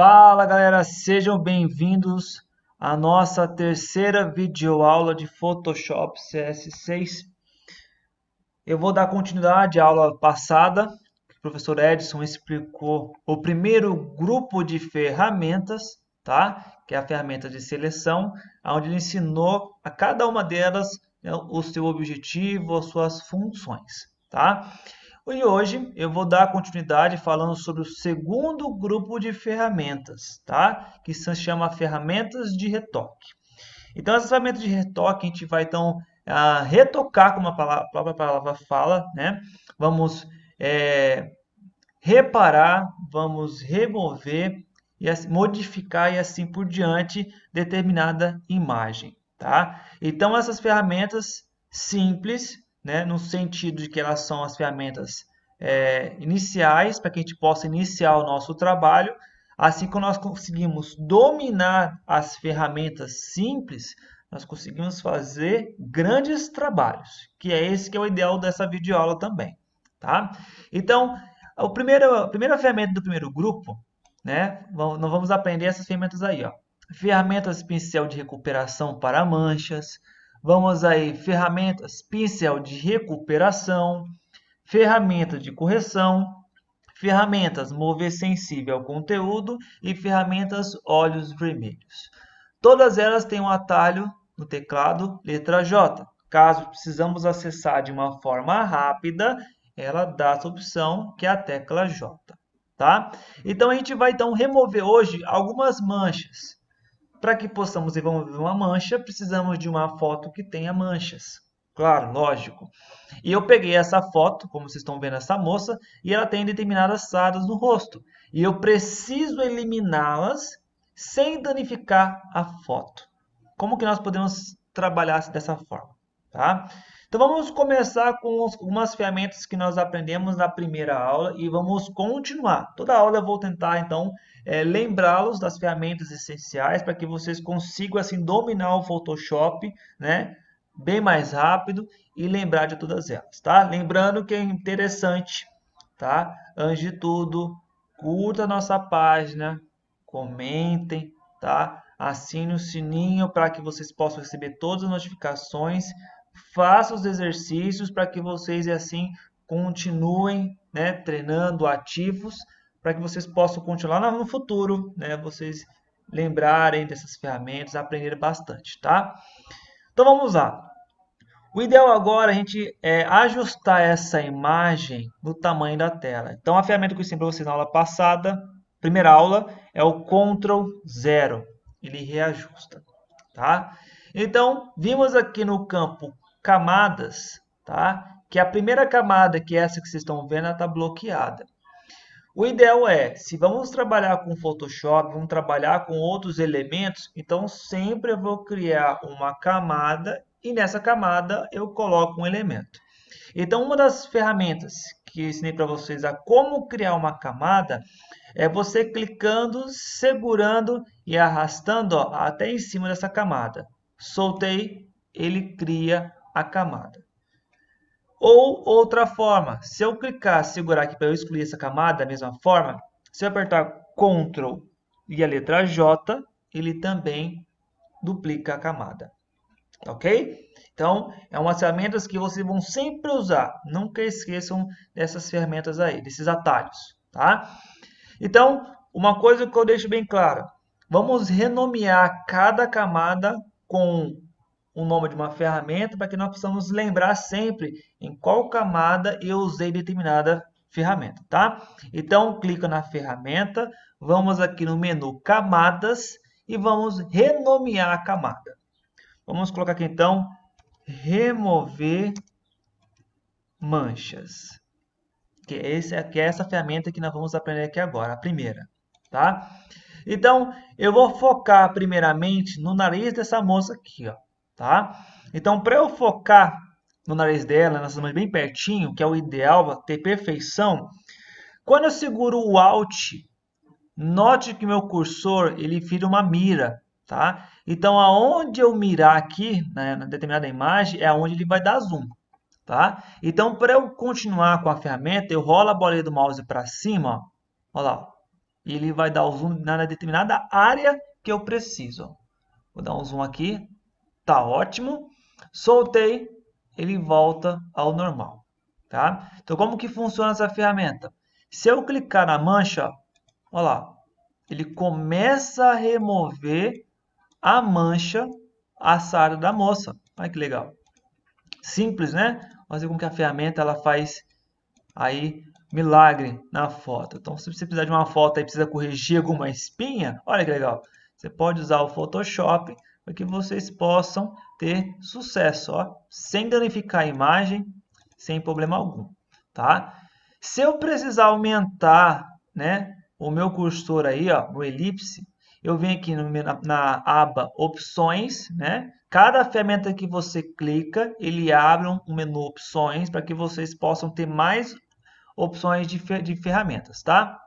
Fala galera, sejam bem-vindos à nossa terceira videoaula de Photoshop CS6. Eu vou dar continuidade à aula passada, que o professor Edson explicou o primeiro grupo de ferramentas, tá? Que é a ferramenta de seleção, onde ele ensinou a cada uma delas, né, o seu objetivo, as suas funções, tá? E hoje eu vou dar continuidade falando sobre o segundo grupo de ferramentas, tá? Que se chama ferramentas de retoque. Então, essas ferramentas de retoque, a gente vai então retocar, como a própria palavra fala, né? Vamos reparar, vamos remover, modificar e assim por diante determinada imagem, tá? Então, essas ferramentas simples, né, no sentido de que elas são as ferramentas iniciais para que a gente possa iniciar o nosso trabalho. Assim que nós conseguimos dominar as ferramentas simples, nós conseguimos fazer grandes trabalhos, que é esse que é o ideal dessa videoaula também, tá? Então, a primeira ferramenta do primeiro grupo, né? Nós vamos aprender essas ferramentas aí, ó. Ferramentas pincel de recuperação para manchas. Vamos aí, ferramentas pincel de recuperação, ferramenta de correção, ferramentas mover sensível ao conteúdo e ferramentas olhos vermelhos. Todas elas têm um atalho no teclado letra J. Caso precisamos acessar de uma forma rápida, ela dá essa opção que é a tecla J, tá? Então a gente vai então remover hoje algumas manchas. Para que possamos remover uma mancha, precisamos de uma foto que tenha manchas. Claro, lógico. E eu peguei essa foto, como vocês estão vendo essa moça, e ela tem determinadas sardas no rosto. E eu preciso eliminá-las sem danificar a foto. Como que nós podemos trabalhar dessa forma, tá? Então vamos começar com algumas ferramentas que nós aprendemos na primeira aula e vamos continuar. Toda aula eu vou tentar então lembrá-los das ferramentas essenciais para que vocês consigam assim dominar o Photoshop, né? Bem mais rápido e lembrar de todas elas, tá? Lembrando que é interessante, tá? Antes de tudo, curta a nossa página, comentem, tá? Assine o sininho para que vocês possam receber todas as notificações. Faça os exercícios para que vocês assim continuem, né, treinando ativos, para que vocês possam continuar no futuro, né? Vocês lembrarem dessas ferramentas, aprenderem bastante, tá? Então vamos lá. O ideal agora é a gente ajustar essa imagem no tamanho da tela. Então a ferramenta que eu ensinei para vocês na aula passada, primeira aula, é o Ctrl 0. Ele reajusta, tá? Então vimos aqui no campo camadas, tá? Que a primeira camada, que é essa que vocês estão vendo, ela está bloqueada. O ideal é, se vamos trabalhar com Photoshop, vamos trabalhar com outros elementos, então sempre eu vou criar uma camada e nessa camada eu coloco um elemento. Então uma das ferramentas que eu ensinei para vocês a como criar uma camada é você clicando, segurando e arrastando ó, até em cima dessa camada. Soltei, ele cria a camada. Ou outra forma, se eu clicar, segurar aqui para eu excluir essa camada da mesma forma, se eu apertar Ctrl e a letra J, ele também duplica a camada. Ok? Então, é umas ferramentas que vocês vão sempre usar. Nunca esqueçam dessas ferramentas aí, desses atalhos. Tá? Então, uma coisa que eu deixo bem claro. Vamos renomear cada camada com o nome de uma ferramenta para que nós possamos lembrar sempre em qual camada eu usei determinada ferramenta, tá? Então, clica na ferramenta, vamos aqui no menu camadas e vamos renomear a camada. Vamos colocar aqui então, remover manchas. Que é essa ferramenta que nós vamos aprender aqui agora, a primeira, tá? Então, eu vou focar primeiramente no nariz dessa moça aqui, ó, tá? Então, para eu focar no nariz dela, nessas mãos bem pertinho, que é o ideal, ter perfeição, quando eu seguro o Alt, note que meu cursor, ele vira uma mira, tá? Então, aonde eu mirar aqui, né, na determinada imagem, é onde ele vai dar zoom. Tá? Então, para eu continuar com a ferramenta, eu rolo a bolinha do mouse para cima, ó. Olha lá. e ele vai dar o zoom na determinada área que eu preciso. Ó. Vou dar um zoom aqui. Tá ótimo. Soltei, ele volta ao normal. Tá? Então, como que funciona essa ferramenta? Se eu clicar na mancha, olha lá, ele começa a remover a mancha assada da moça. Olha que legal. Simples, né? Fazer com que a ferramenta ela faz aí milagre na foto. Então, se você precisar de uma foto e precisa corrigir alguma espinha, olha que legal. Você pode usar o Photoshop para que vocês possam ter sucesso, ó, sem danificar a imagem, sem problema algum, tá? Se eu precisar aumentar, né, o meu cursor aí, ó, no elipse, eu venho aqui na aba opções, né? Cada ferramenta que você clica, ele abre um menu opções para que vocês possam ter mais opções de ferramentas, tá?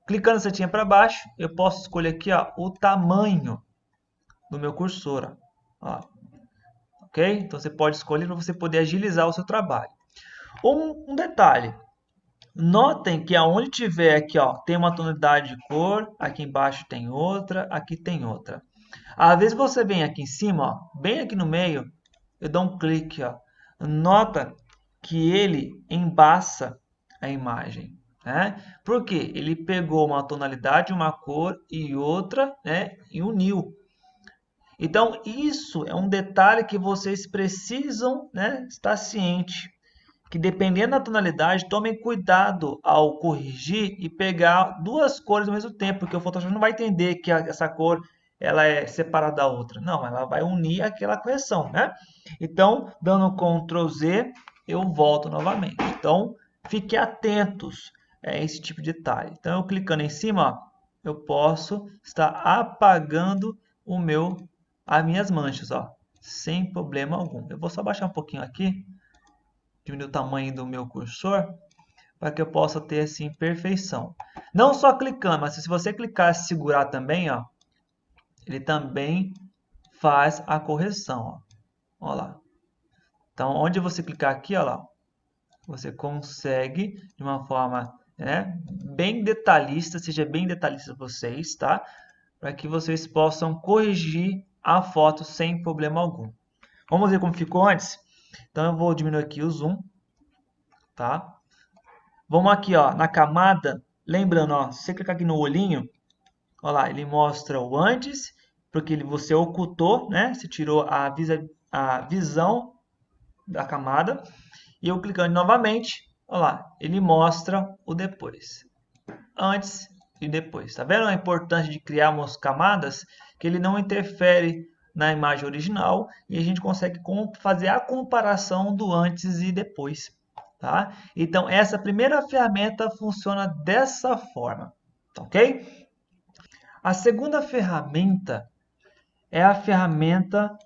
Clicando a setinha para baixo, eu posso escolher aqui, ó, o tamanho do meu cursor, ó. Ok? Então você pode escolher para você poder agilizar o seu trabalho. Um detalhe, notem que aonde tiver aqui, ó, tem uma tonalidade de cor, aqui embaixo tem outra, aqui tem outra. Às vezes você vem aqui em cima, ó, bem aqui no meio, eu dou um clique, ó. Nota que ele embaça a imagem, né? Porque ele pegou uma tonalidade, uma cor e outra, né? E uniu. Então, isso é um detalhe que vocês precisam, né, estar ciente. Que dependendo da tonalidade, tomem cuidado ao corrigir e pegar duas cores ao mesmo tempo, porque o Photoshop não vai entender que essa cor ela é separada da outra. Não, ela vai unir aquela correção, né? Então, dando Ctrl Z, eu volto novamente. Então, fiquem atentos a esse tipo de detalhe. Então, eu clicando em cima, ó, eu posso estar apagando as minhas manchas, ó, sem problema algum. Eu vou só baixar um pouquinho aqui, diminuir o tamanho do meu cursor, para que eu possa ter assim perfeição. Não só clicando, mas se você clicar e segurar também, ó, ele também faz a correção. Ó. Ó lá. Então, onde você clicar aqui, ó lá, você consegue de uma forma, né, bem detalhista, seja bem detalhista vocês, tá? Para que vocês possam corrigir a foto sem problema algum. Vamos ver como ficou antes? Então, eu vou diminuir aqui o zoom, tá? Vamos aqui, ó, na camada, lembrando, ó, se você clicar aqui no olhinho, ó lá, ele mostra o antes, porque você ocultou, né? Você tirou a visão da camada. E eu clicando novamente, ó lá, ele mostra o depois. Antes e depois. Tá vendo a importância de criarmos camadas? Que ele não interfere na imagem original e a gente consegue fazer a comparação do antes e depois. Tá? Então, essa primeira ferramenta funciona dessa forma. Tá, ok? A segunda ferramenta é a ferramenta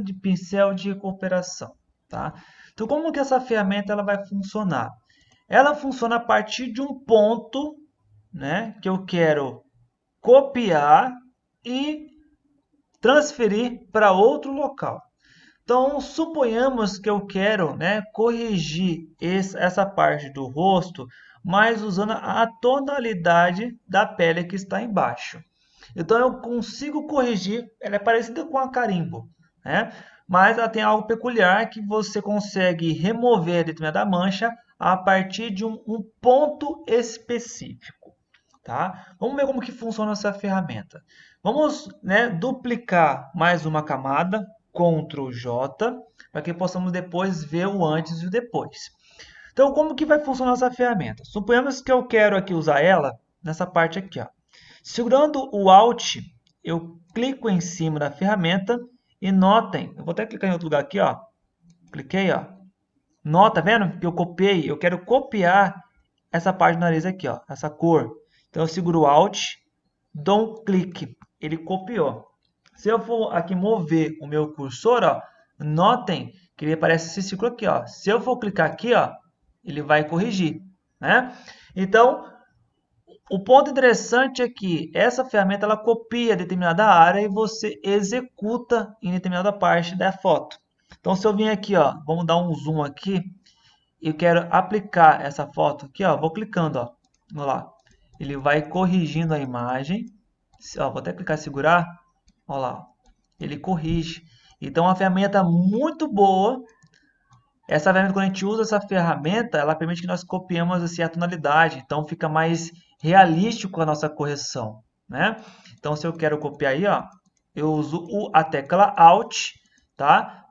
de pincel de recuperação. Tá? Então, como que essa ferramenta ela vai funcionar? Ela funciona a partir de um ponto, né, que eu quero copiar e transferir para outro local. Então, suponhamos que eu quero, né, corrigir essa parte do rosto, mas usando a tonalidade da pele que está embaixo. Então, eu consigo corrigir, ela é parecida com a carimbo, né? Mas ela tem algo peculiar que você consegue remover a determinada mancha a partir de um ponto específico. Tá? Vamos ver como que funciona essa ferramenta. Vamos, né, duplicar mais uma camada, Ctrl J, para que possamos depois ver o antes e o depois. Então, como que vai funcionar essa ferramenta? Suponhamos que eu quero aqui usar ela nessa parte aqui, ó. Segurando o Alt, eu clico em cima da ferramenta e notem, eu vou até clicar em outro lugar aqui, ó. Cliquei, ó. Nota, tá vendo? Que eu copiei, eu quero copiar essa parte do nariz aqui, ó, essa cor. Então eu seguro o Alt, dou um clique, ele copiou. Se eu for aqui mover o meu cursor, ó, notem que ele aparece esse círculo aqui, ó. Se eu for clicar aqui, ó, ele vai corrigir, né? Então, o ponto interessante é que essa ferramenta ela copia determinada área e você executa em determinada parte da foto. Então, se eu vim aqui, ó, vamos dar um zoom aqui, e eu quero aplicar essa foto aqui, ó, vou clicando, ó, vamos lá. ele vai corrigindo a imagem. Ó, vou até clicar em segurar. Olha lá, ele corrige. Então, é uma ferramenta muito boa. Essa ferramenta, quando a gente usa essa ferramenta, ela permite que nós copiemos assim, a tonalidade. Então, fica mais realístico a nossa correção, né? Então, se eu quero copiar aí, ó, eu uso a tecla Alt, tá?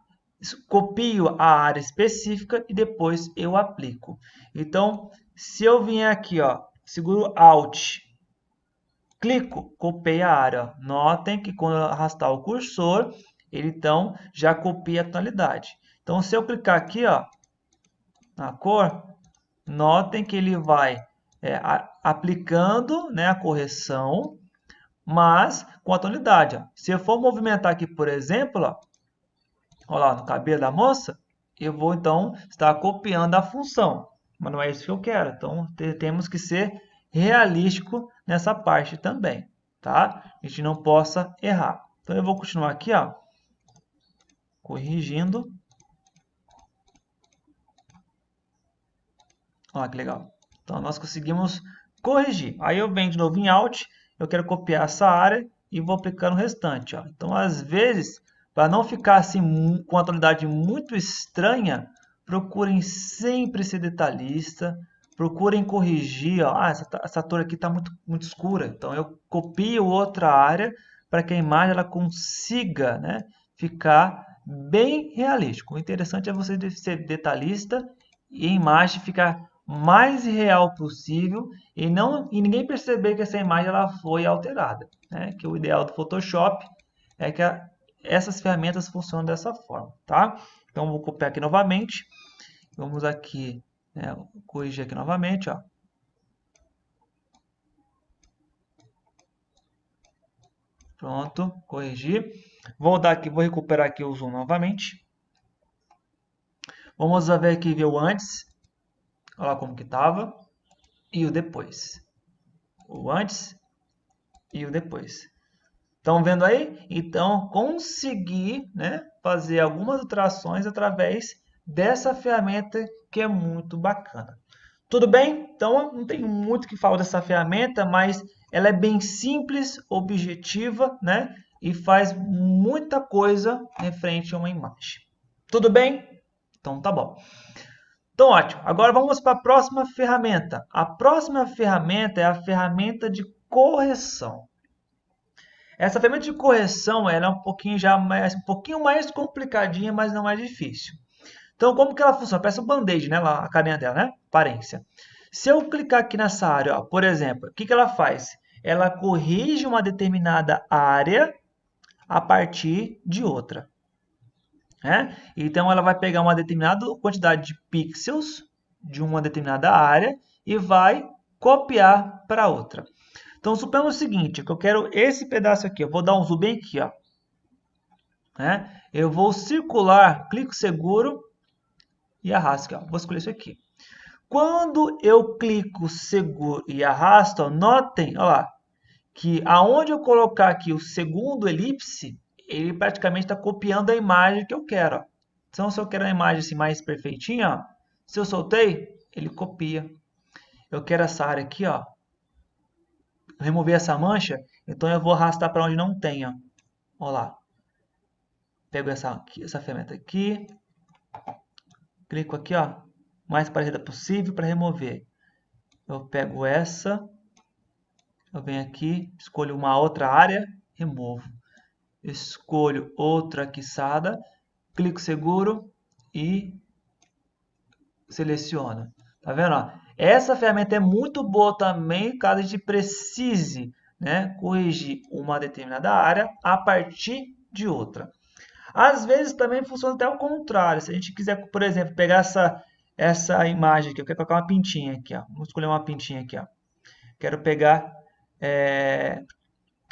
Copio a área específica e depois eu aplico. Então, se eu vier aqui, ó, seguro Alt, clico, copiei a área. Notem que quando eu arrastar o cursor, ele então já copia a tonalidade. Então, se eu clicar aqui, ó, na cor, notem que ele vai aplicando, né, a correção, mas com a tonalidade. Ó. Se eu for movimentar aqui, por exemplo, ó, olha lá, no cabelo da moça, eu vou então estar copiando a função, mas não é isso que eu quero. Então, temos que ser realístico nessa parte também, tá? A gente não possa errar. Então, eu vou continuar aqui, ó, corrigindo. Olha que legal. Então, nós conseguimos corrigir. Aí eu venho de novo em Alt, eu quero copiar essa área e vou aplicar no restante. Ó. Então, às vezes, para não ficar assim com a tonalidade muito estranha, procurem sempre ser detalhista, procurem corrigir. Ó. Ah, essa cor aqui está muito escura. Então, eu copio outra área para que a imagem ela consiga, né, ficar bem realístico. O interessante é você ser detalhista e a imagem ficar mais real possível e ninguém perceber que essa imagem ela foi alterada, né? Que o ideal do Photoshop é que essas ferramentas funcionam dessa forma, tá? Então vou copiar aqui novamente, vamos aqui, né, corrigir aqui novamente, ó. Pronto, corrigir. Vou recuperar aqui o zoom novamente. Vamos ver aqui ver o antes. Olha lá como que estava e o depois. O antes e o depois. Estão vendo aí? Então, consegui, né, fazer algumas alterações através dessa ferramenta que é muito bacana. Tudo bem? Então, não tem muito o que falar dessa ferramenta, mas ela é bem simples, objetiva, né, e faz muita coisa referente a uma imagem. Tudo bem? Então, tá bom. Então, ótimo. Agora vamos para a próxima ferramenta. A próxima ferramenta é a ferramenta de correção. Essa ferramenta de correção ela é um pouquinho mais complicadinha, mas não é difícil. Então, como que ela funciona? Parece um band-aid, né? A carinha dela, né? Aparência. Se eu clicar aqui nessa área, ó, por exemplo, o que que ela faz? Ela corrige uma determinada área a partir de outra. Né? Então, ela vai pegar uma determinada quantidade de pixels de uma determinada área e vai copiar para outra. Então, suponhamos o seguinte, que eu quero esse pedaço aqui. Eu vou dar um zoom bem aqui, ó. Né? Eu vou circular, clico seguro e arrasto aqui, ó. Vou escolher isso aqui. Quando eu clico seguro e arrasto, ó, notem, ó lá, que aonde eu colocar aqui o segundo elipse, ele praticamente está copiando a imagem que eu quero. Ó. Então, se eu quero uma imagem assim, mais perfeitinha, ó, se eu soltei, ele copia. Eu quero essa área aqui, ó, remover essa mancha, então eu vou arrastar para onde não tem, ó. Ó lá. Pego essa ferramenta aqui, clico aqui, ó, mais parecida possível para remover. Eu pego essa, eu venho aqui, escolho uma outra área, removo. Escolho outra quiçada, clico seguro e seleciono. Tá vendo? Ó? Essa ferramenta é muito boa também caso a gente precise, né, corrigir uma determinada área a partir de outra. Às vezes também funciona até o contrário. Se a gente quiser, por exemplo, pegar essa imagem aqui, eu quero colocar uma pintinha aqui, ó. Vamos escolher uma pintinha aqui, ó. Quero pegar,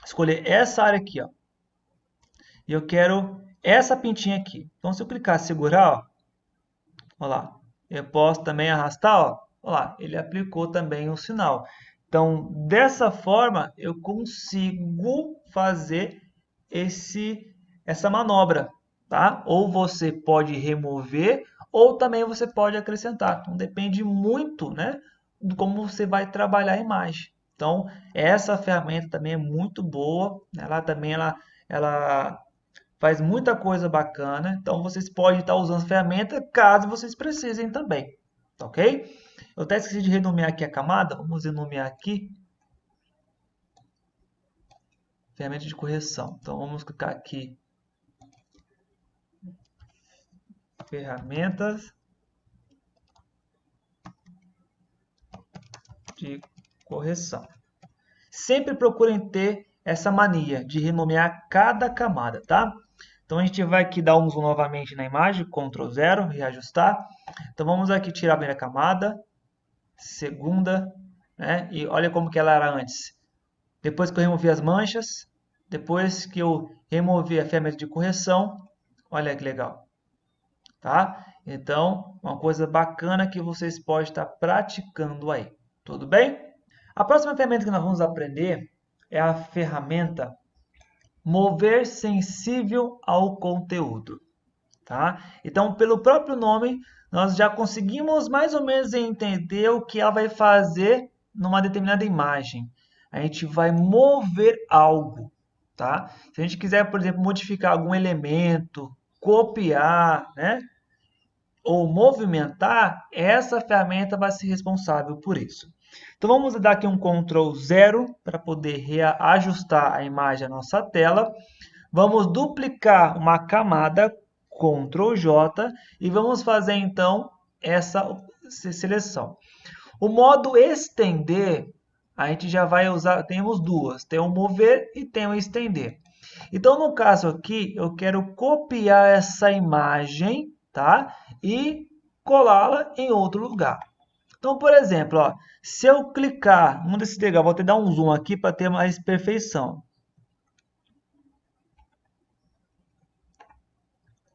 escolher essa área aqui, ó. E eu quero essa pintinha aqui. Então, se eu clicar segurar, ó, ó lá, eu posso também arrastar, ó, ó lá, ele aplicou também o sinal. Então, dessa forma, eu consigo fazer essa manobra, tá? Ou você pode remover, ou também você pode acrescentar. Então, depende muito, né, de como você vai trabalhar a imagem, Então, essa ferramenta também é muito boa. Ela também ela faz muita coisa bacana. Então, vocês podem estar usando a ferramenta caso vocês precisem também. Tá ok? Eu até esqueci de renomear aqui a camada. Vamos renomear aqui. Ferramenta de correção. Então, vamos clicar aqui. Ferramentas de correção. Sempre procurem ter essa mania de renomear cada camada, tá? Então a gente vai aqui dar um zoom novamente na imagem, Ctrl 0, reajustar. Então vamos aqui tirar a primeira camada, segunda, né? E olha como que ela era antes. Depois que eu removi as manchas, depois que eu removi a ferramenta de correção, olha que legal, tá? Então, uma coisa bacana que vocês podem estar praticando aí, tudo bem? A próxima ferramenta que nós vamos aprender é a ferramenta Mover Sensível ao Conteúdo. Tá? Então, pelo próprio nome, nós já conseguimos mais ou menos entender o que ela vai fazer numa determinada imagem. A gente vai mover algo. Tá? Se a gente quiser, por exemplo, modificar algum elemento, copiar, né? Ou movimentar, essa ferramenta vai ser responsável por isso. Então vamos dar aqui um Ctrl 0 para poder reajustar a imagem à nossa tela. Vamos duplicar uma camada, Ctrl J, e vamos fazer então essa seleção. O modo estender, a gente já vai usar, temos duas, tem o mover e tem o estender. Então no caso aqui, eu quero copiar essa imagem, tá? E colá-la em outro lugar. Então, por exemplo, ó, se eu clicar num desses degraus, vou até dar um zoom aqui para ter mais perfeição.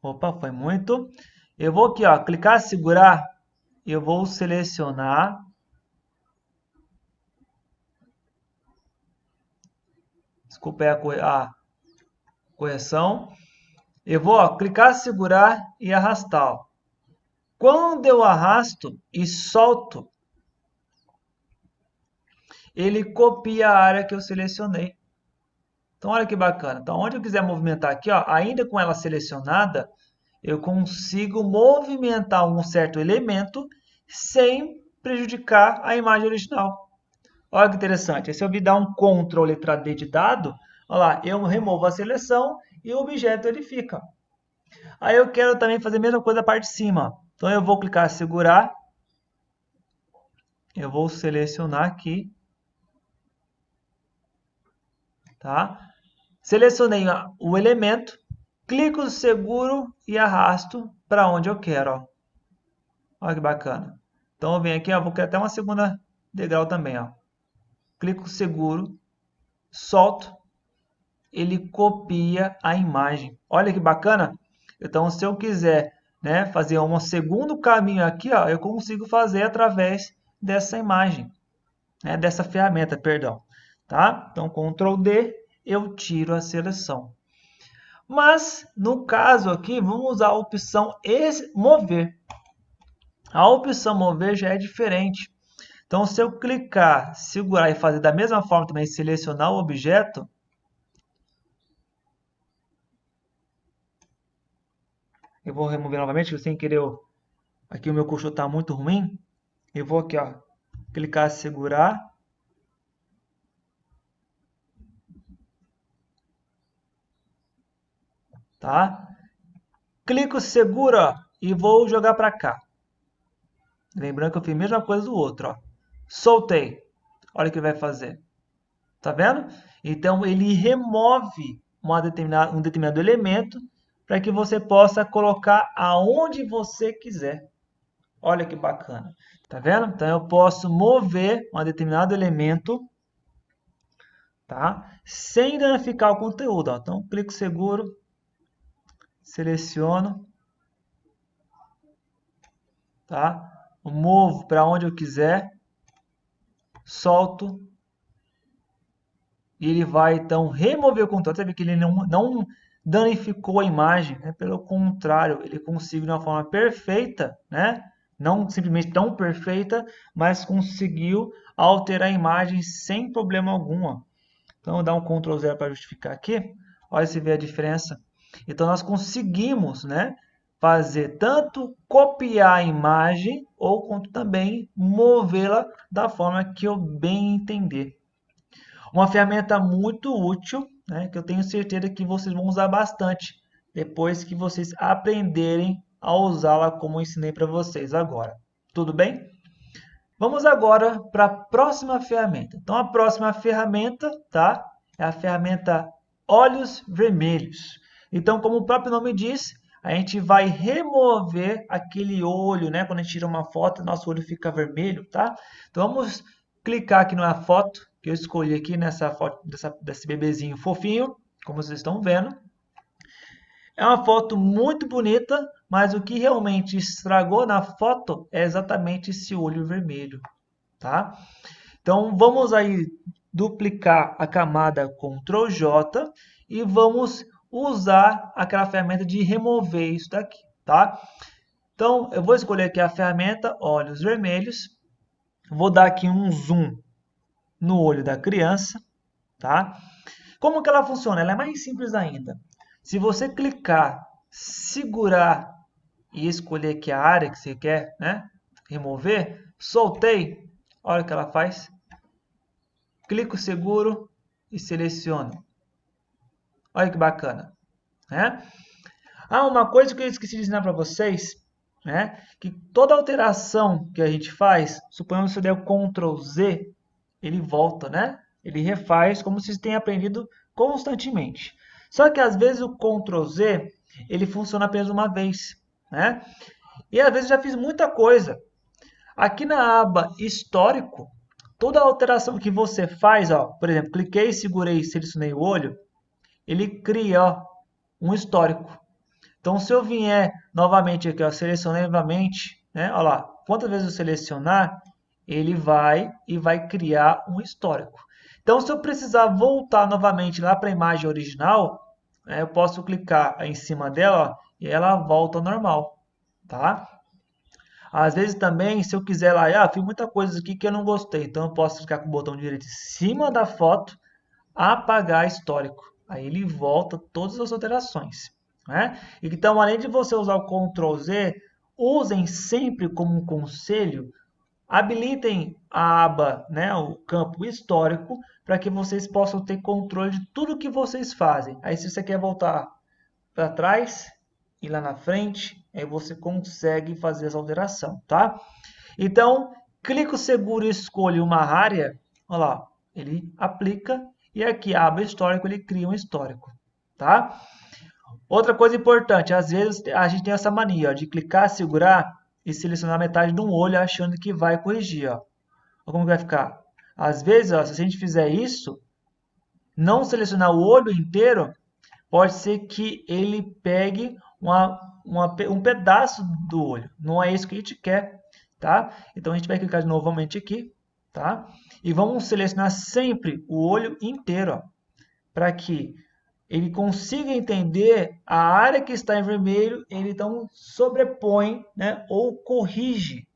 Opa, foi muito. Eu vou aqui, ó, clicar, segurar, eu vou selecionar. Desculpa aí a correção. Eu vou, ó, clicar, segurar e arrastar. Ó. Quando eu arrasto e solto, ele copia a área que eu selecionei. Então, olha que bacana. Então, onde eu quiser movimentar aqui, ó, ainda com ela selecionada, eu consigo movimentar um certo elemento sem prejudicar a imagem original. Olha que interessante. Aí, se eu vir dar um Ctrl letra D de dado, olha lá, eu removo a seleção e o objeto ele fica. Aí eu quero também fazer a mesma coisa na parte de cima. Então eu vou clicar segurar. Eu vou selecionar aqui. Tá? Selecionei o elemento, clico seguro e arrasto para onde eu quero. Ó. Olha que bacana. Então eu venho aqui, ó, vou criar até uma segunda degrau também. Ó. Clico seguro, solto, ele copia a imagem. Olha que bacana. Então se eu quiser, né, fazer um segundo caminho aqui, ó, eu consigo fazer através dessa imagem, né, dessa ferramenta, perdão. Tá? Então Ctrl D, eu tiro a seleção. Mas, no caso aqui, vamos usar a opção mover. A opção mover já é diferente. Então, se eu clicar, segurar e fazer da mesma forma também, selecionar o objeto, eu vou remover novamente, sem querer, aqui o meu colchão está muito ruim. Eu vou aqui, ó, clicar, segurar. Tá? Clico, segura e vou jogar para cá. Lembrando que eu fiz a mesma coisa do outro. Ó. Soltei. Olha o que ele vai fazer. Tá vendo? Então, ele remove um determinado elemento para que você possa colocar aonde você quiser. Olha que bacana. Tá vendo? Então, eu posso mover um determinado elemento, tá? Sem danificar o conteúdo. Ó. Então, clico seguro, seleciono, tá? Movo para onde eu quiser, solto, e ele vai então remover o conteúdo. Você vê que ele não danificou a imagem, né? Pelo contrário, ele conseguiu de uma forma perfeita, né? Não simplesmente tão perfeita, mas conseguiu alterar a imagem sem problema algum. Ó. Então, vou dar um Ctrl 0 para justificar aqui. Olha se vê a diferença. Então, nós conseguimos, né, fazer tanto copiar a imagem ou quanto também movê-la da forma que eu bem entender. Uma ferramenta muito útil, né, que eu tenho certeza que vocês vão usar bastante depois que vocês aprenderem a usá-la como eu ensinei para vocês agora. Tudo bem? Vamos agora para a próxima ferramenta. Então, a próxima ferramenta, tá? É a ferramenta Olhos Vermelhos. Então, como o próprio nome diz, a gente vai remover aquele olho, né? Quando a gente tira uma foto, nosso olho fica vermelho, tá? Então, vamos clicar aqui na foto que eu escolhi aqui nessa foto desse bebezinho fofinho, como vocês estão vendo. É uma foto muito bonita, mas o que realmente estragou na foto é exatamente esse olho vermelho, tá? Então, vamos aí duplicar a camada Ctrl J e vamos usar aquela ferramenta de remover isso daqui, tá? Então, eu vou escolher aqui a ferramenta Olhos Vermelhos, vou dar aqui um zoom no olho da criança, tá? Como que ela funciona? Ela é mais simples ainda. Se você clicar, segurar e escolher aqui a área que você quer, né, remover, soltei, olha o que ela faz. Clico seguro e seleciono. Olha que bacana, né? Ah, uma coisa que eu esqueci de ensinar para vocês, né, que toda alteração que a gente faz, suponhamos que você der o Ctrl Z, ele volta, né? Ele refaz como se você tenha aprendido constantemente. Só que às vezes o Ctrl Z, ele funciona apenas uma vez, né? E às vezes eu já fiz muita coisa. Aqui na aba Histórico, toda alteração que você faz, ó, por exemplo, cliquei, segurei e selecionei o olho, ele cria ó, um histórico. Então, se eu vier novamente aqui, ó, selecionei novamente, né, olha lá, quantas vezes eu selecionar, ele vai e vai criar um histórico. Então, se eu precisar voltar novamente lá para a imagem original, né, eu posso clicar em cima dela ó, e ela volta ao normal, tá? Às vezes também, se eu quiser lá, fiz muita coisa aqui que eu não gostei, então eu posso clicar com o botão direito em cima da foto, apagar histórico. Aí ele volta todas as alterações. Né? Então, além de você usar o Ctrl Z, usem sempre como um conselho, habilitem a aba, né, o campo histórico, para que vocês possam ter controle de tudo que vocês fazem. Aí, se você quer voltar para trás e lá na frente, aí você consegue fazer essa alteração, tá? Então, clico seguro e escolho uma área, olha lá, ele aplica e aqui aba histórico, ele cria um histórico, tá? Outra coisa importante, às vezes a gente tem essa mania ó, de clicar, segurar e selecionar metade de um olho achando que vai corrigir, ó. Olha como vai ficar. Às vezes, ó, se a gente fizer isso, não selecionar o olho inteiro, pode ser que ele pegue um pedaço do olho. Não é isso que a gente quer, tá? Então a gente vai clicar de novamente aqui, tá? E vamos selecionar sempre o olho inteiro, para que ele consiga entender a área que está em vermelho, ele então sobrepõe, né, ou corrige,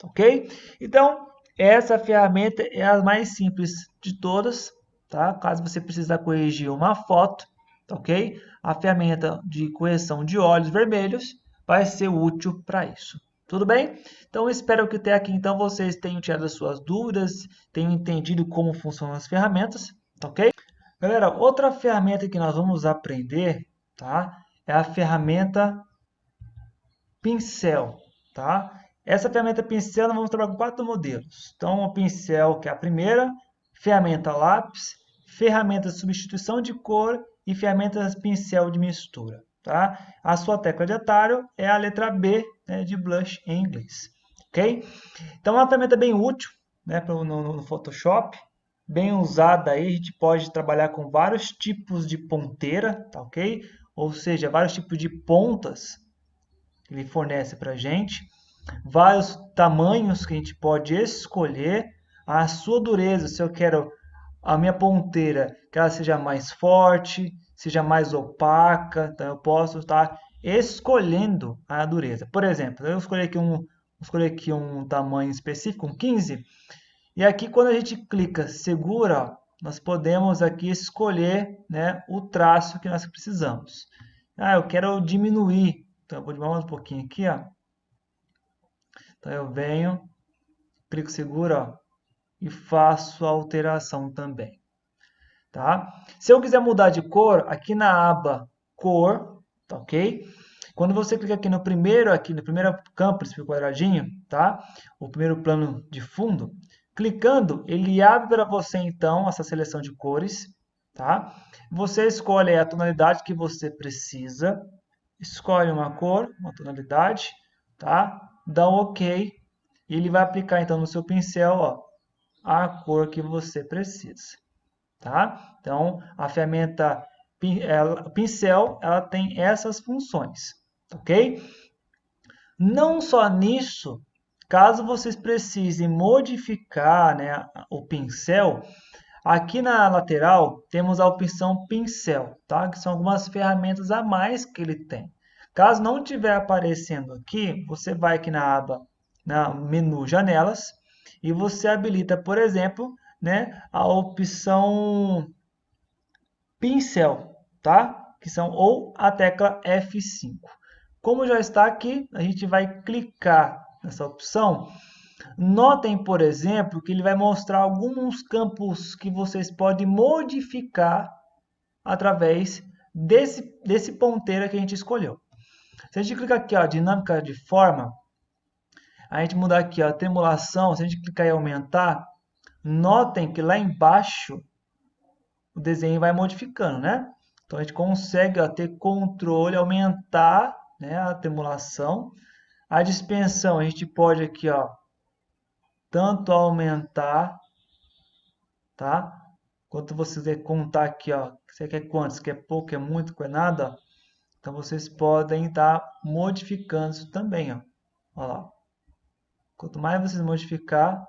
ok? Então, essa ferramenta é a mais simples de todas, tá? Caso você precisar corrigir uma foto, ok? A ferramenta de correção de olhos vermelhos vai ser útil para isso. Tudo bem? Então, espero que até aqui então vocês tenham tirado as suas dúvidas, tenham entendido como funcionam as ferramentas, tá ok? Galera, outra ferramenta que nós vamos aprender, tá? É a ferramenta pincel, tá? Essa ferramenta pincel nós vamos trabalhar com 4 modelos. Então, o pincel, que é a primeira, ferramenta lápis, ferramenta de substituição de cor e ferramenta pincel de mistura, tá? A sua tecla de atalho é a letra B, né, de blush em inglês, ok? Então, é uma ferramenta bem útil, né, no Photoshop, bem usada aí, a gente pode trabalhar com vários tipos de ponteira, tá ok? Ou seja, vários tipos de pontas que ele fornece para a gente, vários tamanhos que a gente pode escolher, a sua dureza, se eu quero a minha ponteira que ela seja mais forte, seja mais opaca, então eu posso estar escolhendo a dureza. Por exemplo, eu escolhi aqui escolher aqui um tamanho específico, um 15. E aqui, quando a gente clica segura, ó, nós podemos aqui escolher, né, o traço que nós precisamos. Ah, eu quero diminuir. Então, eu vou diminuir um pouquinho aqui, ó. Então, eu venho, clico segura, ó, e faço a alteração também. Tá? Se eu quiser mudar de cor, aqui na aba cor, tá ok? Quando você clica aqui no primeiro campo, esse quadradinho, tá? O primeiro plano de fundo, clicando, ele abre para você então essa seleção de cores, tá? Você escolhe a tonalidade que você precisa, escolhe uma cor, uma tonalidade, tá? Dá um OK e ele vai aplicar então no seu pincel, ó, a cor que você precisa. Tá? Então, a ferramenta pincel, ela tem essas funções, ok? Não só nisso, caso vocês precisem modificar, né, o pincel, aqui na lateral temos a opção pincel, tá? Que são algumas ferramentas a mais que ele tem. Caso não estiver aparecendo aqui, você vai aqui na aba, no menu janelas, e você habilita, por exemplo, né, a opção pincel, tá? Que são ou a tecla F5. Como já está aqui, a gente vai clicar nessa opção. Notem, por exemplo, que ele vai mostrar alguns campos que vocês podem modificar através desse ponteiro que a gente escolheu. Se a gente clicar aqui, ó, dinâmica de forma, a gente mudar aqui, ó, tremulação, se a gente clicar em aumentar, notem que lá embaixo o desenho vai modificando, né? Então, a gente consegue, ó, ter controle, aumentar, né, a tremulação. A dispersão, a gente pode aqui, ó, tanto aumentar, tá? Quanto você quiser contar aqui, ó, você quer quanto? Você quer pouco, quer muito, quer nada? Então, vocês podem estar modificando isso também, ó. Olha lá. Quanto mais vocês modificar,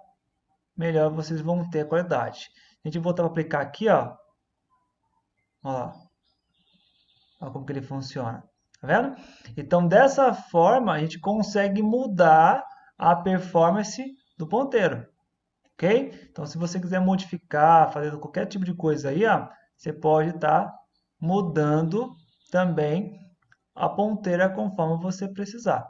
melhor vocês vão ter a qualidade. A gente voltar para aplicar aqui, ó. Olha lá. Olha como que ele funciona. Tá vendo? Então, dessa forma, a gente consegue mudar a performance do ponteiro. Ok? Então, se você quiser modificar, fazer qualquer tipo de coisa aí, ó, você pode estar mudando também a ponteira conforme você precisar.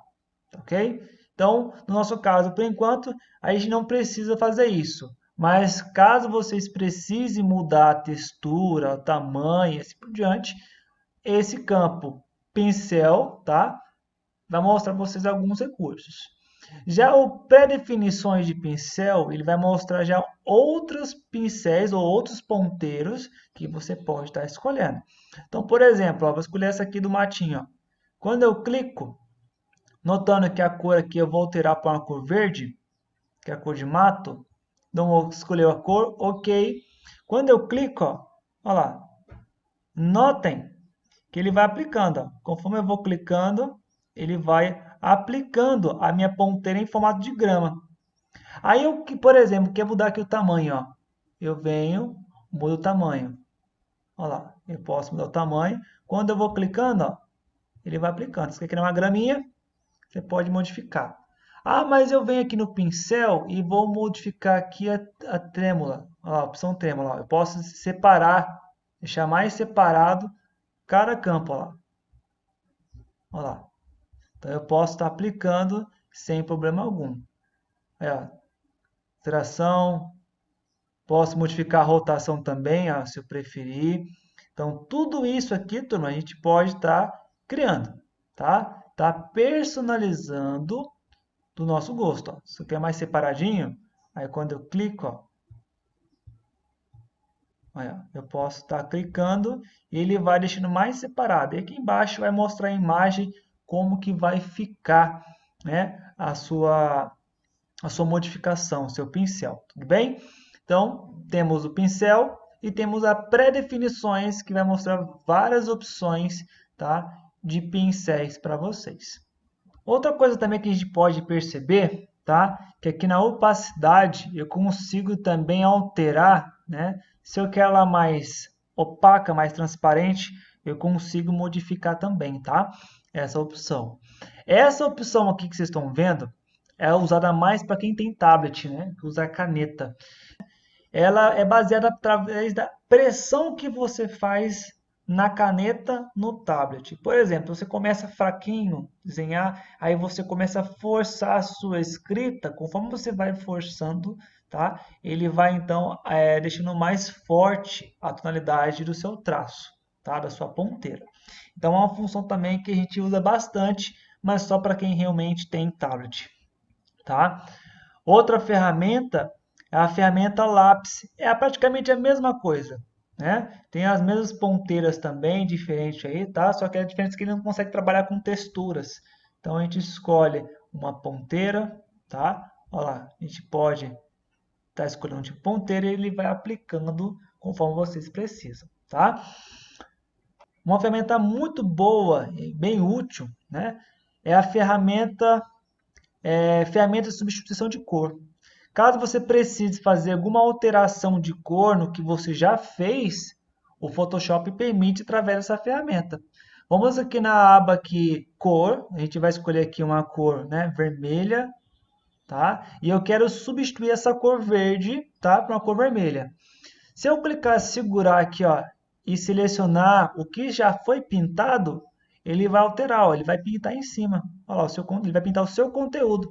Ok? Então, no nosso caso, por enquanto, a gente não precisa fazer isso. Mas caso vocês precisem mudar a textura, o tamanho e assim por diante, esse campo pincel, tá? Vai mostrar para vocês alguns recursos. Já o pré-definições de pincel, ele vai mostrar já outros pincéis ou outros ponteiros que você pode estar escolhendo. Então, por exemplo, ó, vou escolher essa aqui do matinho. Ó. Quando eu clico, notando que a cor aqui eu vou alterar para uma cor verde, que é a cor de mato, então vou escolher a cor, ok. Quando eu clico, ó, olha lá, notem que ele vai aplicando. Ó. Conforme eu vou clicando, ele vai aplicando a minha ponteira em formato de grama. Aí eu, por exemplo, quero mudar aqui o tamanho. Ó. Eu venho, mudo o tamanho. Olha lá, eu posso mudar o tamanho. Quando eu vou clicando, ó, ele vai aplicando. Se você quer criar uma graminha, você pode modificar. Ah, mas eu venho aqui no pincel e vou modificar aqui a trêmula. Olha lá, a opção trêmula. Ó. Eu posso separar, deixar mais separado cada campo. Olha lá. Olha lá. Então, eu posso estar aplicando sem problema algum. Aí, ó, tração, posso modificar a rotação também, ó, se eu preferir. Então, tudo isso aqui, turma, a gente pode estar criando, tá? Tá personalizando do nosso gosto. Ó. Se eu quer mais separadinho, aí quando eu clico, ó, aí, ó, eu posso estar clicando e ele vai deixando mais separado. E aqui embaixo vai mostrar a imagem como que vai ficar, né, a sua modificação, o seu pincel, tudo bem? Então, temos o pincel e temos a pré-definições que vai mostrar várias opções, tá, de pincéis para vocês. Outra coisa também que a gente pode perceber, tá, que aqui na opacidade eu consigo também alterar, né, se eu quero ela mais opaca, mais transparente, eu consigo modificar também, tá? Essa opção. Essa opção aqui que vocês estão vendo, é usada mais para quem tem tablet, né? Que usa caneta. Ela é baseada através da pressão que você faz na caneta no tablet. Por exemplo, você começa fraquinho a desenhar, aí você começa a forçar a sua escrita, conforme você vai forçando, tá? Ele vai então deixando mais forte a tonalidade do seu traço, tá? Da sua ponteira. Então é uma função também que a gente usa bastante, mas só para quem realmente tem tablet, tá? Outra ferramenta é a ferramenta lápis. É praticamente a mesma coisa, né? Tem as mesmas ponteiras também, diferente aí, tá? Só que a diferença é que ele não consegue trabalhar com texturas. Então a gente escolhe uma ponteira, tá? Olha lá, a gente pode estar escolhendo um tipo de ponteira e ele vai aplicando conforme vocês precisam, tá? Uma ferramenta muito boa e bem útil, né? É a ferramenta de substituição de cor. Caso você precise fazer alguma alteração de cor no que você já fez, o Photoshop permite através dessa ferramenta. Vamos aqui na aba aqui, cor, a gente vai escolher aqui uma cor, né, vermelha, tá? E eu quero substituir essa cor verde, tá, por uma cor vermelha. Se eu clicar, segurar aqui, ó, e selecionar o que já foi pintado, ele vai alterar, ó, ele vai pintar em cima. Olha lá, ele vai pintar o seu conteúdo.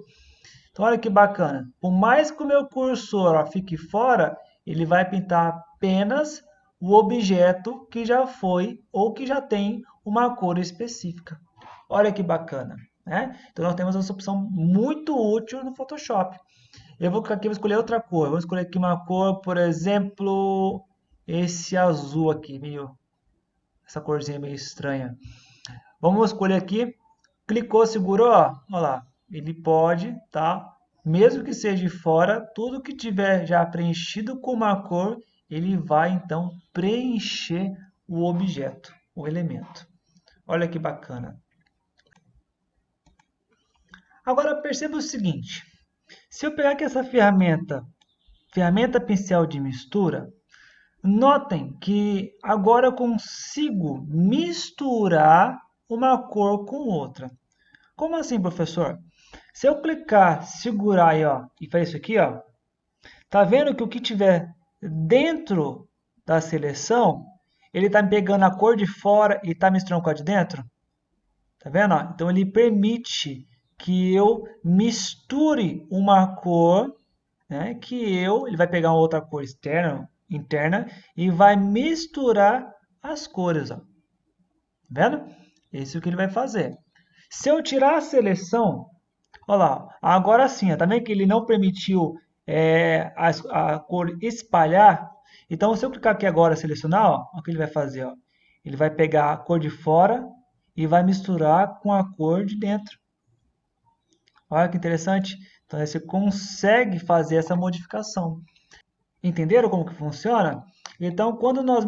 Então, olha que bacana. Por mais que o meu cursor ó, fique fora, ele vai pintar apenas o objeto que já foi ou que já tem uma cor específica. Olha que bacana, né? Então, nós temos essa opção muito útil no Photoshop. Eu vou aqui, vou escolher outra cor. Vou escolher aqui uma cor, por exemplo, esse azul aqui, essa corzinha meio estranha. Vamos escolher aqui. Clicou, segurou, ó, olha lá. Ele pode, tá? Mesmo que seja de fora, tudo que tiver já preenchido com uma cor, ele vai então preencher o objeto, o elemento. Olha que bacana. Agora perceba o seguinte, se eu pegar aqui essa ferramenta pincel de mistura, notem que agora eu consigo misturar uma cor com outra. Como assim, professor? Se eu clicar, segurar aí, ó, e fazer isso aqui, ó, tá vendo que o que tiver dentro da seleção, ele tá pegando a cor de fora e tá misturando com a de dentro? Tá vendo? Ó? Então ele permite que eu misture uma cor, né, ele vai pegar uma outra cor interna e vai misturar as cores, ó. Tá vendo? Esse é o que ele vai fazer. Se eu tirar a seleção, olha lá, agora sim, ó, tá vendo que ele não permitiu a cor espalhar? Então, se eu clicar aqui agora selecionar, ó, o que ele vai fazer? Ó? Ele vai pegar a cor de fora e vai misturar com a cor de dentro. Olha que interessante. Então, você consegue fazer essa modificação. Entenderam como que funciona? Então, quando nós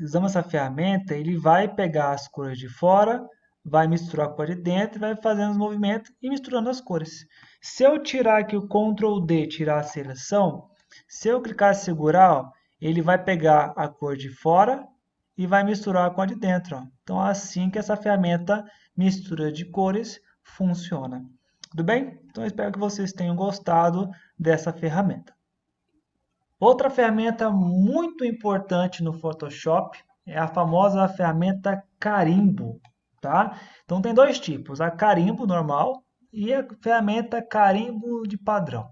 usamos essa ferramenta, ele vai pegar as cores de fora, vai misturar com a de dentro, vai fazendo os movimentos e misturando as cores. Se eu tirar aqui o Ctrl D, tirar a seleção, se eu clicar e segurar, ó, ele vai pegar a cor de fora e vai misturar com a de dentro. Ó. Então, é assim que essa ferramenta mistura de cores funciona. Tudo bem? Então, eu espero que vocês tenham gostado dessa ferramenta. Outra ferramenta muito importante no Photoshop é a famosa ferramenta carimbo, tá? Então tem dois tipos, a carimbo normal e a ferramenta carimbo de padrão,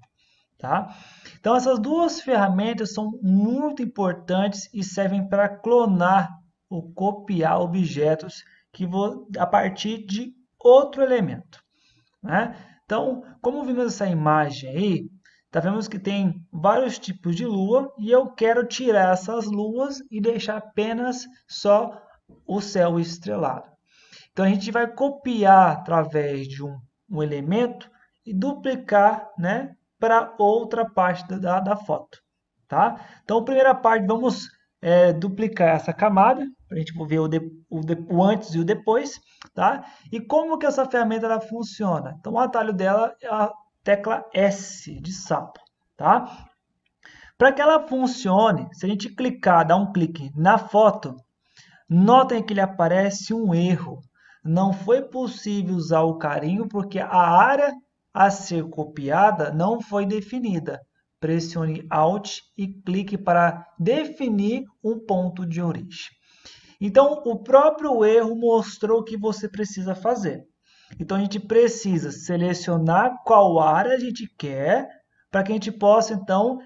tá? Então essas duas ferramentas são muito importantes e servem para clonar ou copiar objetos a partir de outro elemento, né? Então, como vimos essa imagem aí, vemos que tem vários tipos de lua e eu quero tirar essas luas e deixar apenas só o céu estrelado. Então a gente vai copiar através de um elemento e duplicar, né, para outra parte da foto. Tá? Então, a primeira parte, vamos duplicar essa camada, para a gente ver o antes e o depois. Tá? E como que essa ferramenta ela funciona? Então, o atalho dela é a tecla S de sapo. Tá? Para que ela funcione, se a gente clicar, dar um clique na foto, notem que ele aparece um erro. Não foi possível usar o carimbo porque a área a ser copiada não foi definida. Pressione Alt e clique para definir um ponto de origem. Então, o próprio erro mostrou o que você precisa fazer. Então, a gente precisa selecionar qual área a gente quer para que a gente possa, então,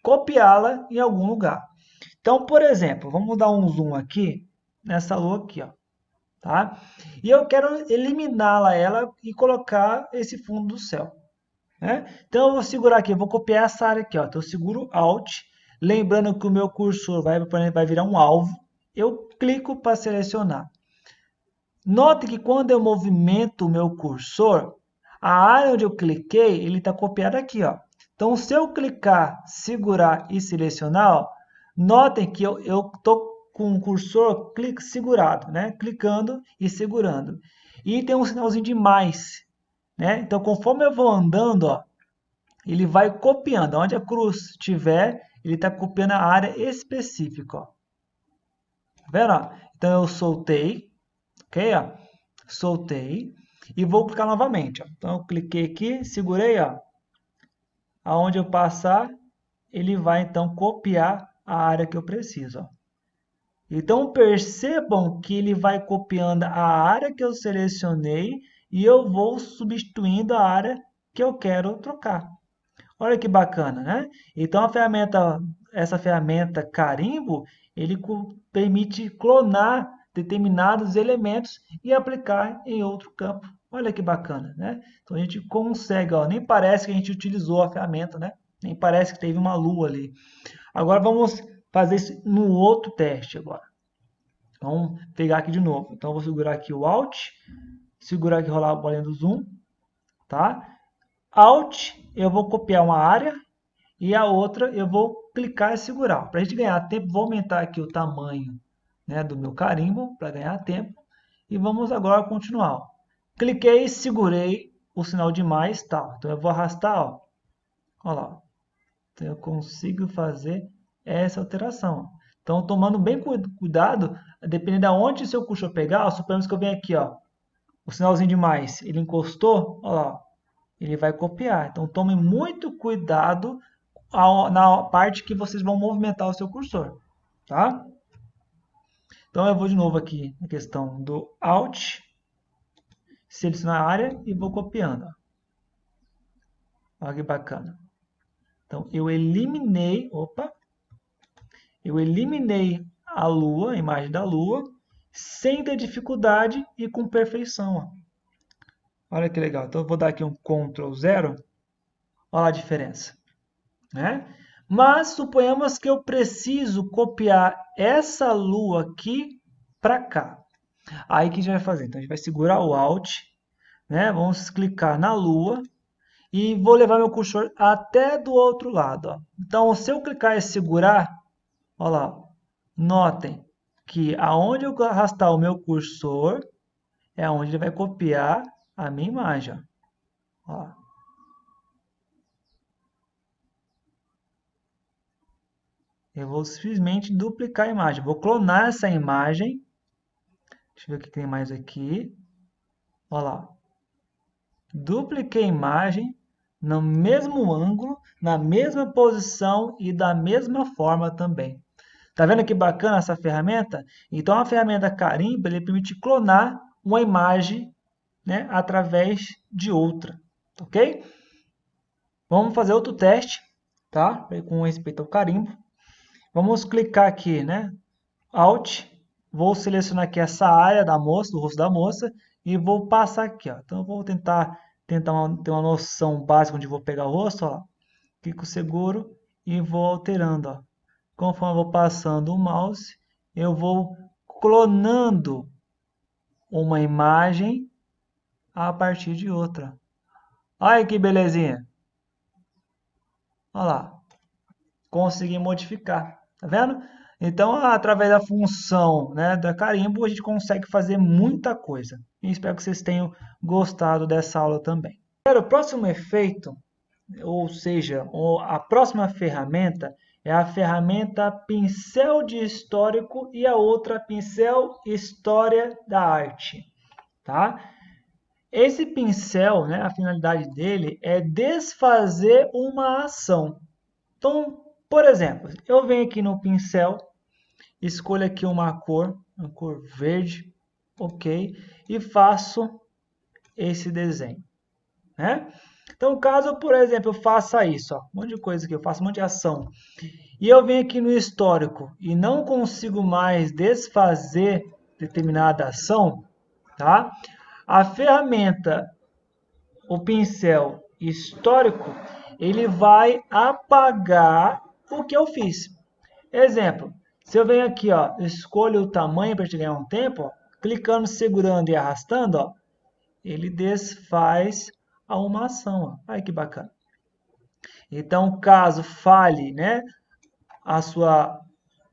copiá-la em algum lugar. Então, por exemplo, vamos dar um zoom aqui, nessa lua aqui, ó, tá? E eu quero eliminá-la ela e colocar esse fundo do céu, né? Então, eu vou segurar aqui, eu vou copiar essa área aqui, ó. Então, eu seguro Alt, lembrando que o meu cursor vai virar um alvo, eu clico para selecionar. Note que quando eu movimento o meu cursor, a área onde eu cliquei, ele está copiado aqui, ó. Então, se eu clicar, segurar e selecionar, ó, notem que eu estou com o cursor segurado, né? Clicando e segurando. E tem um sinalzinho de mais, né? Então, conforme eu vou andando, ó, ele vai copiando. Onde a cruz estiver, ele está copiando a área específica, ó. Tá vendo? Ó? Então, eu soltei, ok? Ó, soltei e vou clicar novamente. Ó. Então, eu cliquei aqui, segurei, ó. Aonde eu passar, ele vai então copiar a área que eu preciso. Ó. Então, percebam que ele vai copiando a área que eu selecionei e eu vou substituindo a área que eu quero trocar. Olha que bacana, né? Então, essa ferramenta carimbo, ele permite clonar determinados elementos e aplicar em outro campo. Olha que bacana, né? Então, a gente consegue, ó, nem parece que a gente utilizou a ferramenta, né? Nem parece que teve uma lua ali. Agora, vamos fazer isso no outro teste agora. Vamos pegar aqui de novo. Então, eu vou segurar aqui o Alt, segurar aqui e rolar a bolinha do zoom, tá? Alt, eu vou copiar uma área e a outra eu vou clicar e segurar. Para a gente ganhar tempo, vou aumentar aqui o tamanho, né, do meu carimbo para ganhar tempo. E vamos agora continuar. Cliquei e segurei o sinal de mais, tal. Então eu vou arrastar, ó. Olha lá. Então eu consigo fazer essa alteração. Então, tomando bem cuidado, dependendo de onde o seu cursor pegar, ó, suponhamos que eu venho aqui, ó, o sinalzinho de mais, ele encostou, ó lá, ele vai copiar. Então, tome muito cuidado na parte que vocês vão movimentar o seu cursor, tá? Então, eu vou de novo aqui na questão do Alt, selecionar a área e vou copiando. Olha que bacana. Então, eu eliminei a lua, a imagem da lua, sem ter dificuldade e com perfeição. Ó. Olha que legal. Então, eu vou dar aqui um Ctrl 0. Olha a diferença. Né? Mas suponhamos que eu preciso copiar essa lua aqui para cá. Aí o que a gente vai fazer? Então a gente vai segurar o Alt, né? Vamos clicar na lua e vou levar meu cursor até do outro lado. Ó. Então se eu clicar e segurar, olha lá, notem que aonde eu arrastar o meu cursor é onde ele vai copiar a minha imagem. Ó. Eu vou simplesmente duplicar a imagem. Vou clonar essa imagem. Deixa eu ver o que tem mais aqui. Olha lá. Dupliquei a imagem no mesmo ângulo, na mesma posição e da mesma forma também. Tá vendo que bacana essa ferramenta? Então, a ferramenta Carimba ele permite clonar uma imagem, né, através de outra. Ok? Vamos fazer outro teste, tá? Com respeito ao carimbo. Vamos clicar aqui, né? Alt, vou selecionar aqui essa área da moça, do rosto da moça, e vou passar aqui, ó. Então, eu vou tentar ter uma noção básica onde vou pegar o rosto, ó. Clico seguro e vou alterando, ó. Conforme eu vou passando o mouse, eu vou clonando uma imagem a partir de outra. Olha que belezinha! Olha lá. Consegui modificar. Tá vendo? Então, através da função, né, da carimbo, a gente consegue fazer muita coisa. E espero que vocês tenham gostado dessa aula também. O próximo efeito, ou seja, a próxima ferramenta é a ferramenta pincel de histórico e a outra pincel história da arte. Tá? Esse pincel, né, a finalidade dele é desfazer uma ação. Então, por exemplo, eu venho aqui no pincel, escolho aqui uma cor verde, ok, e faço esse desenho, né? Então, caso, por exemplo, eu faça isso, ó, um monte de coisa aqui, eu faço um monte de ação, e eu venho aqui no histórico e não consigo mais desfazer determinada ação, tá? A ferramenta, o pincel histórico, ele vai apagar o que eu fiz. Exemplo, se eu venho aqui, ó, escolho o tamanho para te ganhar um tempo, ó, clicando, segurando e arrastando, ó, ele desfaz a uma ação. Ó. Olha que bacana. Então, caso falhe, né, a sua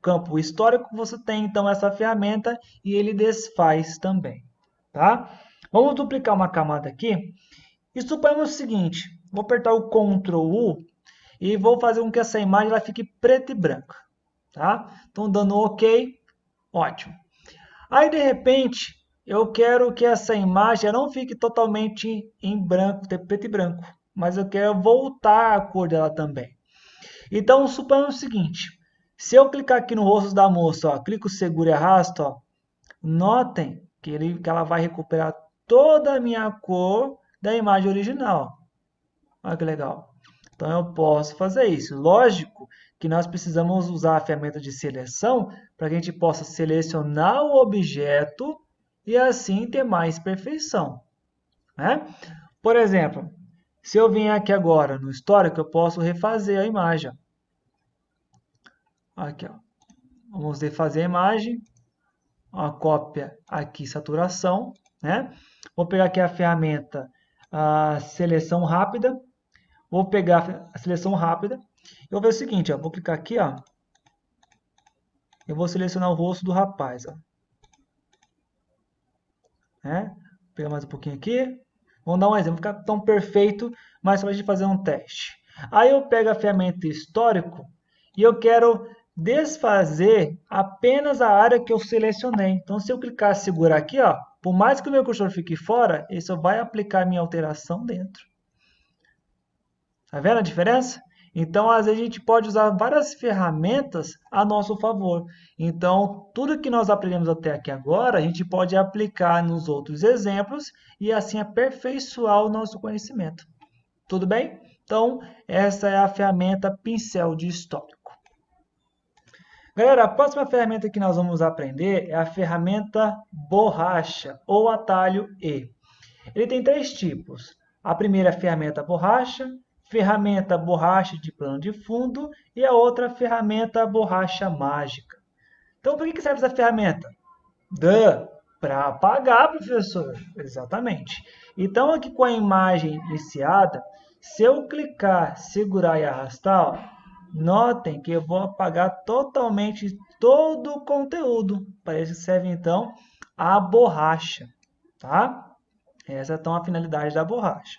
campo histórico, você tem então essa ferramenta e ele desfaz também, tá? Vamos duplicar uma camada aqui e suponhamos o seguinte, vou apertar o Ctrl U e vou fazer com que essa imagem ela fique preta e branca, tá? Então dando OK, ótimo. Aí de repente eu quero que essa imagem não fique totalmente em branco, preto e branco, mas eu quero voltar a cor dela também. Então, suponhamos o seguinte, se eu clicar aqui no rosto da moça, ó, clico, seguro e arrasto, ó, notem que ela vai recuperar toda a minha cor da imagem original. Olha que legal. Então, eu posso fazer isso. Lógico que nós precisamos usar a ferramenta de seleção para que a gente possa selecionar o objeto e assim ter mais perfeição, né? Por exemplo, se eu vim aqui agora no histórico, eu posso refazer a imagem. Aqui, ó. Vamos refazer a imagem, a cópia aqui, saturação, né? Vou pegar aqui a ferramenta, a seleção rápida, vou pegar a seleção rápida, eu vou ver o seguinte, ó, vou clicar aqui, ó, eu vou selecionar o rosto do rapaz, ó, né? Vou pegar mais um pouquinho aqui, vamos dar um exemplo, não ficar tão perfeito, mas só para a gente fazer um teste. Aí eu pego a ferramenta histórico e eu quero desfazer apenas a área que eu selecionei. Então, se eu clicar e segurar aqui, ó, por mais que o meu cursor fique fora, ele só vai aplicar a minha alteração dentro. Tá vendo a diferença? Então, às vezes, a gente pode usar várias ferramentas a nosso favor. Então, tudo que nós aprendemos até aqui agora, a gente pode aplicar nos outros exemplos e assim aperfeiçoar o nosso conhecimento. Tudo bem? Então, essa é a ferramenta pincel de histórico. Galera, a próxima ferramenta que nós vamos aprender é a ferramenta borracha ou atalho E. Ele tem três tipos. A primeira é a ferramenta borracha de plano de fundo e a outra ferramenta borracha mágica. Então, para que serve essa ferramenta? Para apagar, professor. Exatamente. Então, aqui com a imagem iniciada, se eu clicar, segurar e arrastar, ó, notem que eu vou apagar totalmente todo o conteúdo. Para isso serve, então, a borracha. Tá? Essa é então a finalidade da borracha.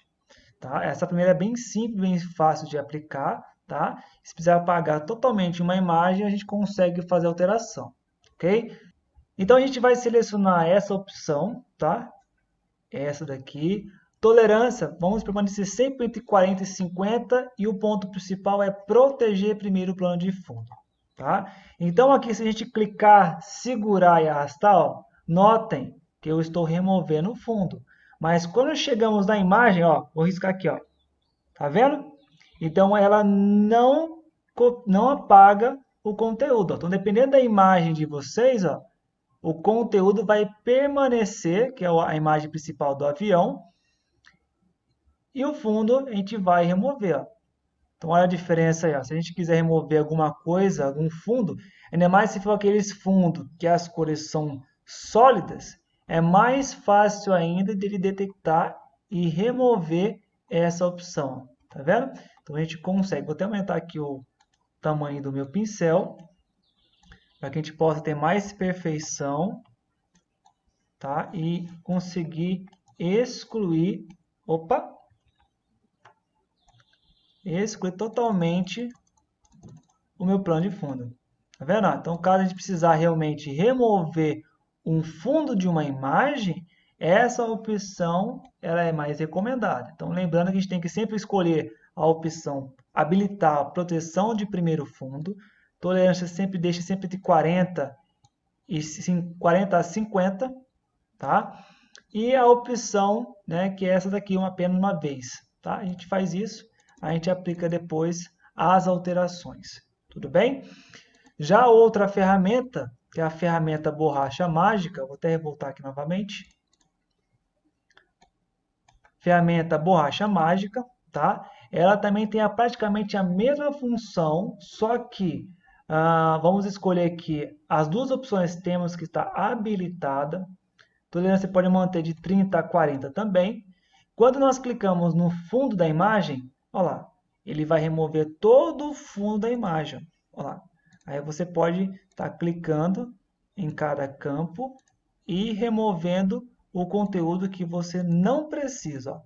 Tá? Essa primeira é bem simples, bem fácil de aplicar. Tá? Se precisar apagar totalmente uma imagem, a gente consegue fazer alteração. Ok? Então, a gente vai selecionar essa opção, tá? Essa daqui. Tolerância, vamos permanecer sempre entre 40 e 50 e o ponto principal é proteger primeiro o plano de fundo, tá? Então, aqui, se a gente clicar, segurar e arrastar, ó, notem que eu estou removendo o fundo. Mas quando chegamos na imagem, ó, vou riscar aqui, ó, tá vendo? Então, ela não apaga o conteúdo. Ó. Então, dependendo da imagem de vocês, ó, o conteúdo vai permanecer, que é a imagem principal do avião, e o fundo a gente vai remover. Ó. Então, olha a diferença aí. Ó. Se a gente quiser remover alguma coisa, algum fundo, ainda mais se for aqueles fundos que as cores são sólidas, é mais fácil ainda de ele detectar e remover essa opção. Tá vendo? Então, a gente consegue. Vou até aumentar aqui o tamanho do meu pincel, para que a gente possa ter mais perfeição, tá? E conseguir excluir, excluir totalmente o meu plano de fundo. Tá vendo? Então, caso a gente precisar realmente remover um fundo de uma imagem, essa opção ela é mais recomendada. Então, lembrando que a gente tem que sempre escolher a opção habilitar a proteção de primeiro fundo. Tolerância sempre deixa sempre de 40 a 50, tá? E a opção, né, que é essa daqui, apenas uma vez, tá? A gente faz isso, a gente aplica depois as alterações, tudo bem? Já a outra ferramenta, que é a ferramenta borracha mágica, vou até voltar aqui novamente. Ferramenta borracha mágica, tá? Ela também tem praticamente a mesma função, só que vamos escolher aqui as duas opções temos que estar habilitada. Tolerância pode manter de 30 a 40 também. Quando nós clicamos no fundo da imagem, olha lá, ele vai remover todo o fundo da imagem. Olha lá. Aí você pode estar clicando em cada campo e removendo o conteúdo que você não precisa. Ó.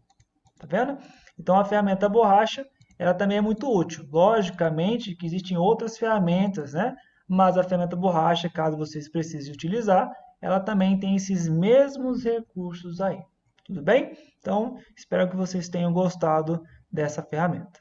Tá vendo? Então a ferramenta borracha, ela também é muito útil. Logicamente que existem outras ferramentas, né? Mas a ferramenta borracha, caso vocês precisem utilizar, ela também tem esses mesmos recursos aí. Tudo bem? Então, espero que vocês tenham gostado dessa ferramenta.